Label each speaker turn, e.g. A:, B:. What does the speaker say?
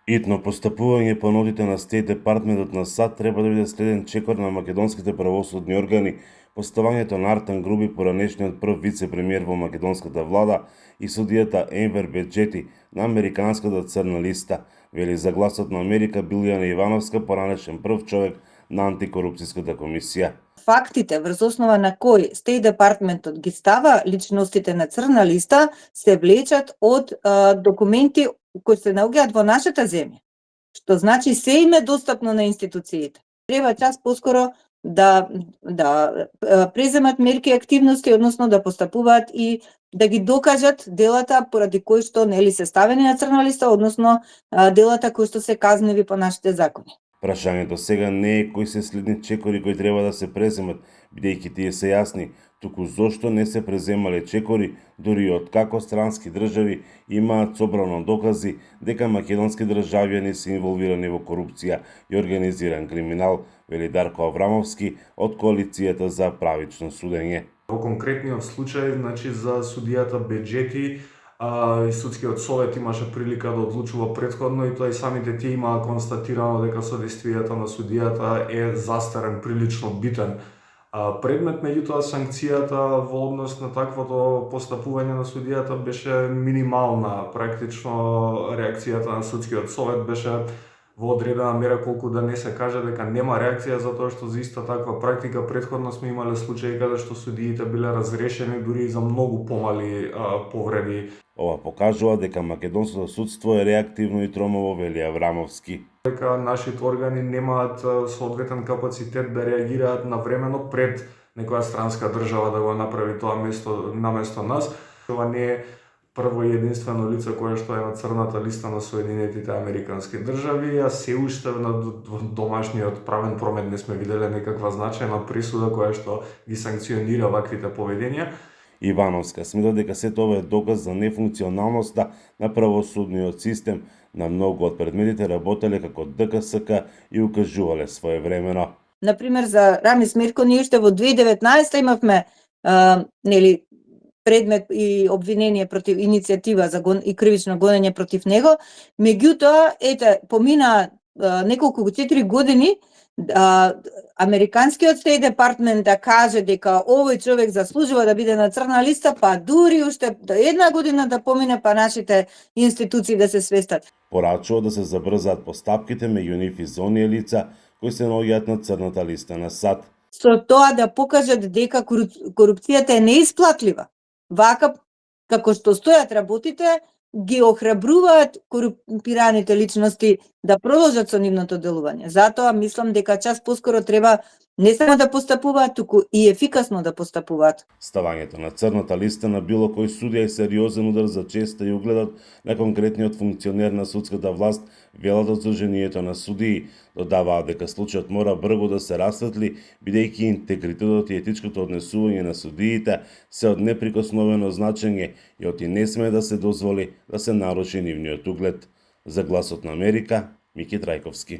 A: Итно постапување по нотите на Стейт Департментот на САД треба да биде следен чекор на македонските правосудни органи, поставањето на Артан Груби, поранешниот прв вице-премиер во македонската влада, и судијата Енвер Беџети на американската црна листа, вели за Гласот на Америка Билјана Ивановска, поранешен прв човек на антикорупцијската комисија.
B: Фактите врз основа на кои Стейт Департментот ги става личностите на црна листа се влечат од документи кои се наоѓаат во нашата земја. Што значи се им е достапно на институциите. Треба час поскоро да преземат мерки и активности, односно да постапуваат и да ги докажат делата поради кои што нели се ставени на црна листа, односно делата кои што се казневи по нашите закони.
A: Прашањето сега не е кои се следни чекори кои треба да се преземат, бидејќи тие се јасни, туку зошто не се преземале чекори, дури и од како странски држави имаат собрано докази дека македонски државјани се инволвирани во корупција и организиран криминал, вели Дарко Аврамовски од Коалицијата за правично судење.
C: Во конкретниот случај, значи за судијата Беџети, и судскиот совет имаше прилика да одлучува претходно и тоа и самите тие имаа констатирано дека содействието на судијата е застарен, прилично битен. Предмет меѓутоа санкцијата во однос на таквото постапување на судијата беше минимална. Практично реакцијата на судскиот совет беше во одредена мера, колку да не се каже дека нема реакција, затоа што за иста таква практика претходно сме имале случаи каде што судиите биле разрешени дури и за многу помали повреди.
A: Ова покажува дека македонското судство е реактивно и тромаво, вели Аврамовски.
C: Дека нашите органи немаат соодветен капацитет да реагираат навремено пред некоја странска држава да го направи тоа наместо нас. Ова не е прво и единствено лице кое што е на црната листа на Соединетите Американски држави, а се уште на домашниот правен промет не сме виделе некаква значајна присуда која што ги санкционира ваквите поведенија.
A: Ивановска смета дека сето ова е доказ за нефункционалноста на правосудниот систем, на многу од предметите работеле како ДКСК и укажувале своевремено.
B: Например, за Рамис Мирко ние уште во 2019 имавме предмет и обвинение против иницијатива за и кривично гонење против него. Меѓутоа, помина неколку 4 години, американскиот Стейт Департмент да каже дека овој човек заслужува да биде на црна листа, па дури уште една година да помине, па нашите институции да се свестат.
A: Порачува да се забрзаат постапките меѓу нив и за оние лица кои се наоѓаат на црната листа на САД.
B: Со тоа да покажат дека корупцијата е неисплатлива. Вака, како што стојат работите, ги охрабруваат корумпираните личности да продолжат со нивното делување. Затоа мислам дека час поскоро треба не само да постапуваат, туку и ефикасно да постапуваат.
A: Ставањето на црната листа на било кој судија е сериозен удар за честа и угледот на конкретниот функционер на судската власт, велат од Сдруженијето на судии. Додаваат дека случајот мора брзо да се расветли, бидејќи интегритетот и етичкото однесување на судиите се од неприкосновено значење и оти не смее да се дозволи да се наруши нивниот углед. За Гласот на Америка, Мики Трајковски.